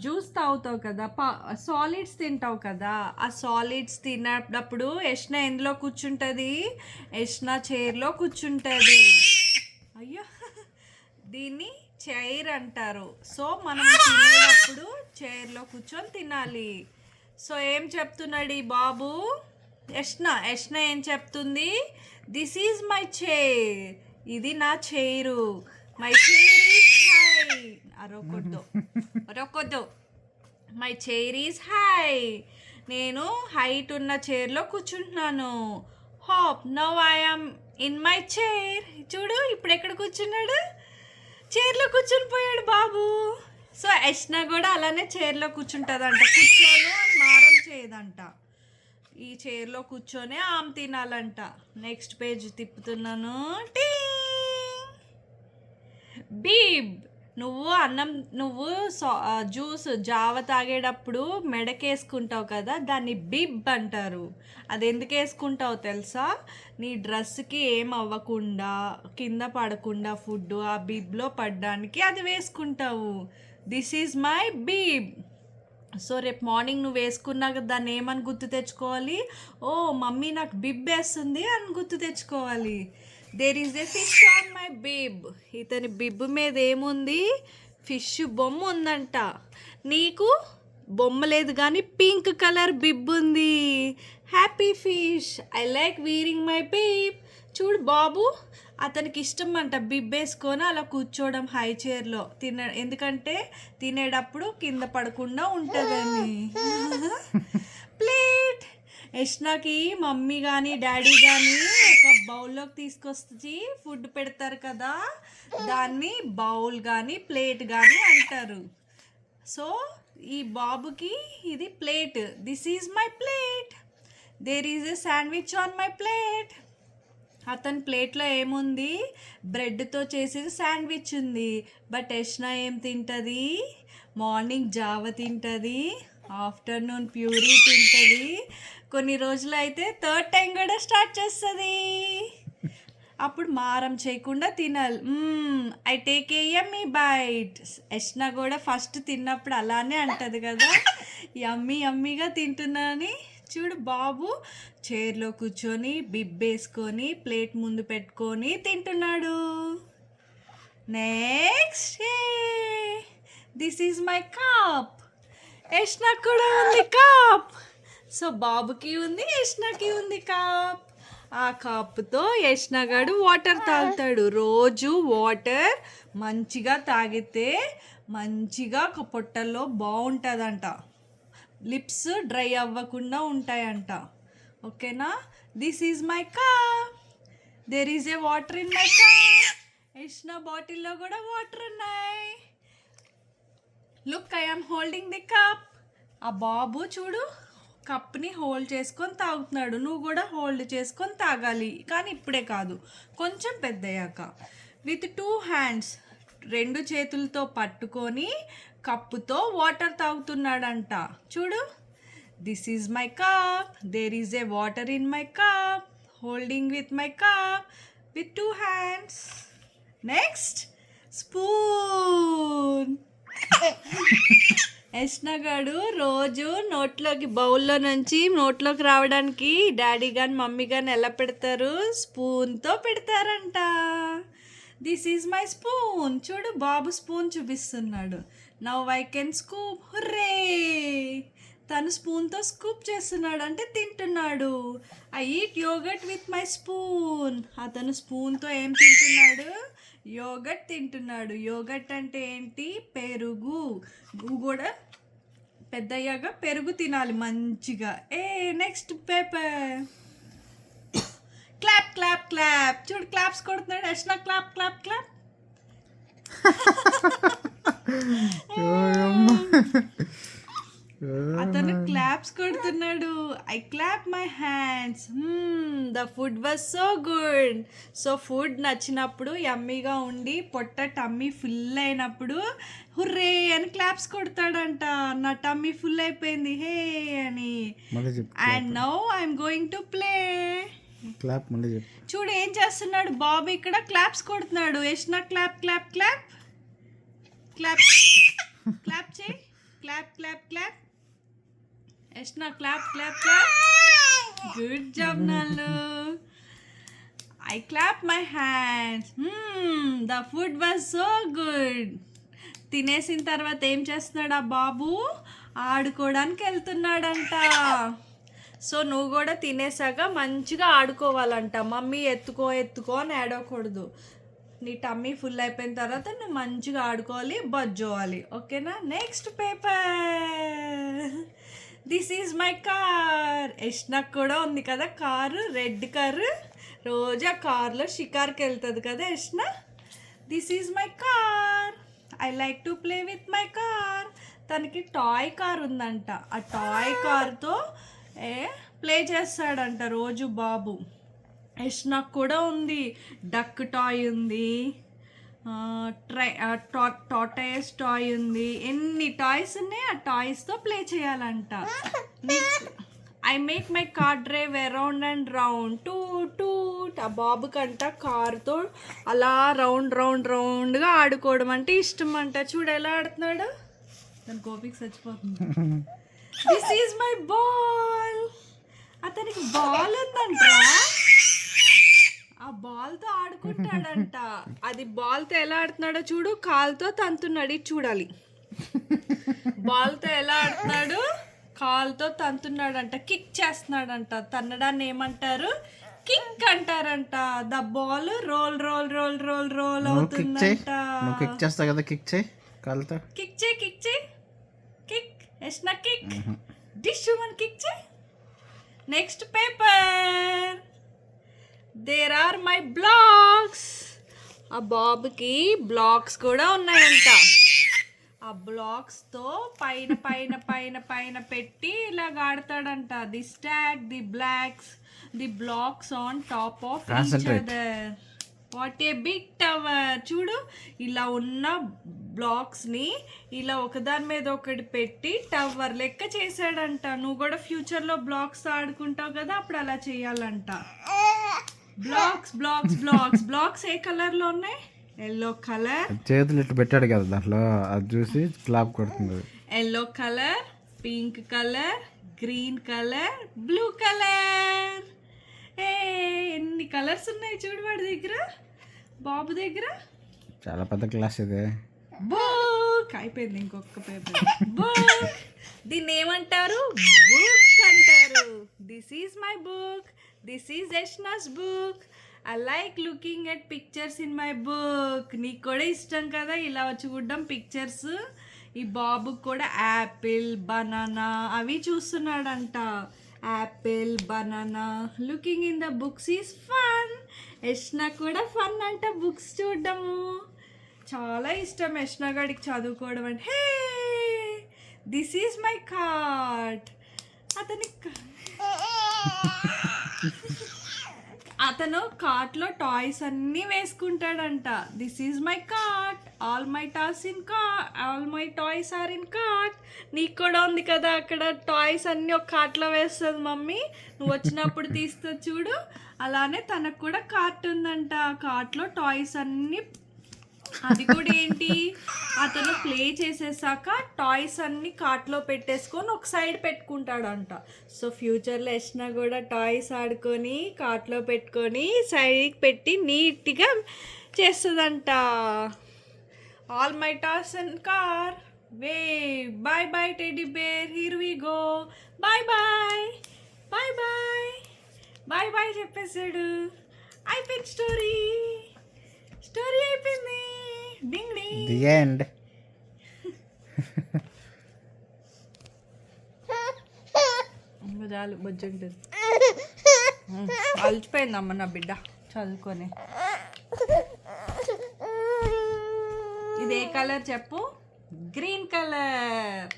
Juice తాగుతావు కదా, solids తింటావు కదా. ఆ సాలిడ్స్ తిన్నప్పుడు యష్న ఎందులో కూర్చుంటుంది? యష్న చైర్లో కూర్చుంటుంది. అయ్యో, దీన్ని చైర్ అంటారు. సో మనం తినేటప్పుడు చైర్లో కూర్చొని తినాలి. సో ఏం చెప్తున్నాడు ఈ బాబు? యష్న ఏం చెప్తుంది? దిస్ ఈజ్ మై చైర్, ఇది నా chair. My chair is high. అరొకొద్దు. My chair is high. నేను హైట్ ఉన్న చైర్లో కూర్చుంటున్నాను. Hop now I'm in my chair. చూడు ఇప్పుడు ఎక్కడ కూర్చున్నాడు? చైర్లో కూర్చొని పోయాడు బాబు. సో యష్న కూడా అలానే చైర్లో కూర్చుంటుందంట. కూర్చోను అని మారం చేయదంట. ఈ చైర్లో కూర్చొని ఆమె తినాలంట. Next page తిప్పుతున్నాను. బీబ్, నువ్వు జ్యూస్ జావ తాగేటప్పుడు మెడకేసుకుంటావు కదా, దాన్ని బిబ్ అంటారు. అది ఎందుకు వేసుకుంటావు తెలుసా? నీ డ్రెస్కి ఏం అవ్వకుండా, కింద పడకుండా ఫుడ్ ఆ బిబ్లో పడడానికి అది వేసుకుంటావు. This is my bib. So రేపు మార్నింగ్ నువ్వు వేసుకున్నాక దాన్ని ఏమని గుర్తు తెచ్చుకోవాలి? ఓ మమ్మీ నాకు బిబ్ వేస్తుంది అని గుర్తు తెచ్చుకోవాలి. There is a fish on my bib. ఇతని బిబ్ మీద ఏముంది? ఫిష్ బొమ్మ ఉందంట. నీకు బొమ్మ లేదు కానీ పింక్ కలర్ బిబ్ ఉంది. Happy fish, I like wearing my bib. చూడు బాబు, అతనికి ఇష్టం అంట బిబ్ వేసుకొని అలా కూర్చోవడం హై చైర్లో ఎందుకంటే తినేటప్పుడు కింద పడకుండా ఉంటుందని. ప్లేట్, యష్నకి మమ్మీ కానీ డాడీ కానీ ఒక బౌల్లోకి తీసుకొచ్చి ఫుడ్ పెడతారు కదా, దాన్ని బౌల్ కానీ ప్లేట్ కానీ అంటారు. సో ఈ బాబుకి ఇది plate. This is my plate. There is a sandwich on my plate. అతని ప్లేట్లో ఏముంది? బ్రెడ్తో చేసిన శాండ్విచ్ ఉంది. బట్ యష్న ఏం తింటుంది? మార్నింగ్ జావ తింటుంది, ఆఫ్టర్నూన్ ప్యూరీ తింటుంది, కొన్ని రోజులు అయితే థర్డ్ టైం కూడా స్టార్ట్ చేస్తుంది. అప్పుడు మారం చేయకుండా తినాలి. I take a yummy bite. Yashna కూడా ఫస్ట్ తిన్నప్పుడు అలానే అంటుంది కదా, యమ్మీగా తింటున్నాని. చూడు బాబు చైర్లో కూర్చొని బిబ్ వేసుకొని ప్లేట్ ముందు పెట్టుకొని తింటున్నాడు. Next, this is my cup. యష్నకు కూడా ఉంది కప్. సో బాబుకి ఉంది, యష్నకి ఉంది కప్. ఆ కప్తో యష్నగాడు వాటర్ తాగుతాడు. రోజు వాటర్ మంచిగా తాగితే మంచిగా పొట్టల్లో బాగుంటుందంట. లిప్స్ డ్రై అవ్వకుండా ఉంటాయంట. ఓకేనా? This is my cup. There is a water in my cup. Yashna బాటిల్లో కూడా వాటర్ ఉన్నాయి. Look, I am holding the cup. ఆ బాబు చూడు కప్ని హోల్డ్ చేసుకొని తాగుతున్నాడు. నువ్వు కూడా హోల్డ్ చేసుకొని తాగాలి, కానీ ఇప్పుడే కాదు, కొంచెం పెద్దయ్యాక. విత్ 2 హ్యాండ్స్, 2 చేతులతో పట్టుకొని కప్పుతో వాటర్ తాగుతున్నాడంట. చూడు, this is my cup. There is a water in my cup. Holding with my cup with 2 hands. Next, spoon. యష్నగాడు రోజు బౌల్లో నుంచి నోట్లోకి రావడానికి డాడీ కానీ మమ్మీ కానీ ఎలా పెడతారు? స్పూన్తో పెడతారంట. This is my spoon. చూడు బాబు స్పూన్ చూపిస్తున్నాడు. Now I can scoop. Hooray, తను స్పూన్తో స్కూప్ చేస్తున్నాడు అంటే తింటున్నాడు. I eat yogurt with my spoon. అతను స్పూన్తో ఏం తింటున్నాడు? యోగట్ తింటున్నాడు. యోగట్ అంటే ఏంటి? పెరుగు. నువ్వు కూడా పెద్దయ్యాక పెరుగు తినాలి మంచిగా. Next paper. Clap clap clap. చూడు క్లాప్స్ కొడుతున్నాడు యష్న. Clap clap clap. అతను క్లాప్స్ కొడుతున్నాడు. I clap my hands. The food was so good. So food నచ్చినప్పుడు, యమ్మీగా ఉండి పొట్ట టమ్మీ ఫుల్ అయినప్పుడు హుర్రే అని క్లాప్స్ కొడతాడంట. నా టమ్మీ ఫుల్ అయిపోయింది హే అని. And now I'm going to play. Clap మళ్ళీ చెప్పు. చూడు ఏం చేస్తున్నాడు బాబు ఇక్కడ? క్లాప్స్ కొడుతున్నాడు. Yashna clap clap clap clap. Clap చేయి. Clap clap clap. Yashna clap clap clap. Good job నాలు. I clap my hands. The food was so good. తినేసిన తర్వాత ఏం చేస్తున్నాడు ఆ బాబు? ఆడుకోవడానికి వెళ్తున్నాడంట. సో నువ్వు కూడా తినేసాక మంచిగా ఆడుకోవాలంట. మమ్మీ ఎత్తుకో ఎత్తుకో అని ఏడవకూడదు. నీ టమ్మీ ఫుల్ అయిపోయిన తర్వాత నువ్వు మంచిగా ఆడుకోవాలి, బజ్జోవాలి. ఓకేనా? Next paper. This is my car. యష్నకు కూడా ఉంది కదా కారు, రెడ్ కారు. రోజు ఆ కార్లో షికార్కి వెళ్తుంది కదా Yashna. This is my car. I like to play with my car. తనకి టాయ్ కార్ ఉందంట. ఆ టాయ్ కార్తో ప్లే చేస్తాడంట రోజు బాబు. యష్నకు కూడా ఉంది. డక్ టాయ్ ఉంది, టాటైస్ టాయ్ ఉంది. ఎన్ని టాయ్స్ ఉన్నాయి, ఆ టాయ్స్తో ప్లే చేయాలంట. I make my car drive around and round two toot. ఆ బాబుకంట కారుతో అలా రౌండ్ రౌండ్ రౌండ్గా ఆడుకోవడం అంటే ఇష్టం అంట. చూడు ఎలా ఆడుతున్నాడు. దాని గోపికి చచ్చిపోతుంది. This is my ball. అతనికి బాల్ ఉందంట. ఆ బాల్తో ఆడుకుంటాడంట. అది బాల్తో ఎలా ఆడుతున్నాడో చూడు. కాలుతో తంతున్నాడు. ఇది చూడాలి. బాల్తో ఎలా ఆడుతున్నాడు? కాలుతో తంతున్నాడంట. కిక్ చేస్తున్నాడంట. తన్నడాన్ని ఏమంటారు? కిక్ అంటారంట. The ball roll roll roll roll roll అవుతుందంట. నువ్వు కిక్ చేస్తావు కదా, కిక్ చేయి కాలుతో. కిక్ చేయి కిక్ చేయి. Kick. Yashna kick. This one kick చేయి. Next paper. There are my blocks. ఆ బాబుకి బ్లాక్స్ కూడా ఉన్నాయంట. ఆ బ్లాక్స్తో పైన పైన పైన పైన పెట్టి ఇలాగ ఆడతాడంట. The stack the blocks on top of each other. What a big tower. చూడు, ఇలా ఉన్న బ్లాక్స్ని ఇలా ఒకదాని మీద ఒకటి పెట్టి టవర్ లెక్క చేశాడంట. నువ్వు కూడా ఫ్యూచర్లో బ్లాక్స్ ఆడుకుంటావు కదా, అప్పుడు అలా చేయాలంట. బ్లాక్స్ బ్లాక్స్ బ్లాక్స్ బ్లాక్స్ ఏ కలర్లో ఉన్నాయి? Yellow colour. చేతులు ఇట్లా పెట్టాడు కదా దాంట్లో, అది చూసి క్లాప్ కొడుతుంది. Yellow colour, pink colour, green colour, blue colour. ఎన్ని కలర్స్ ఉన్నాయి చూడు వాడి దగ్గర, బాబు దగ్గర. చాలా పెద్ద క్లాస్ ఇదే. బుక్ అయిపోయింది. ఇంకొక పేపర్. బుక్. దీన్ని ఏమంటారు? బుక్ అంటారు. This is my book. This is Yashna's book. I like looking at pictures in my book. నీకు కూడా ఇష్టం కదా ఇలా చూడడం పిక్చర్స్. ఈ బాబుకి కూడా యాపిల్, బనానా అవి చూస్తున్నాడంట. Apple, banana. Looking in the books is fun. Yashna కూడా ఫన్ అంట బుక్స్ చూడడము. చాలా ఇష్టం యష్నా గడికి చదువుకోవడం అంటే. Hey, this is my cart. అతను కార్ట్లో టాయ్స్ అన్నీ వేసుకుంటాడంట. This is my cart. All my toys are in cart. నీకు కూడా ఉంది కదా అక్కడ టాయ్స్ అన్నీ ఒక కార్ట్లో వేస్తుంది మమ్మీ. నువ్వు వచ్చినప్పుడు తీస్తా చూడు. అలానే తనకు కూడా కార్ట్ ఉందంట. కార్ట్లో టాయ్స్ అన్నీ. అది కూడా ఏంటి, అతను ప్లే చేసేసాక టాయ్స్ అన్ని కార్ట్లో పెట్టేసుకొని ఒక సైడ్ పెట్టుకుంటాడంట. సో ఫ్యూచర్లో యష్నా కూడా టాయ్స్ ఆడుకొని కార్ట్లో పెట్టుకొని సైడ్కి పెట్టి నీట్గా చేస్తుందంట. All my toys and car. Way bye bye teddy bear. Here we go. Bye bye bye bye bye bye చెప్పేసాడు. అయిపోయింది స్టోరీ అయిపోయింది. Ding ding. The end. చాలు బొజ్జంటుంది. అలసిపోయిందమ్మ నా బిడ్డ చదువుకొని. ఇది ఏ కలర్ చెప్పు? Green colour.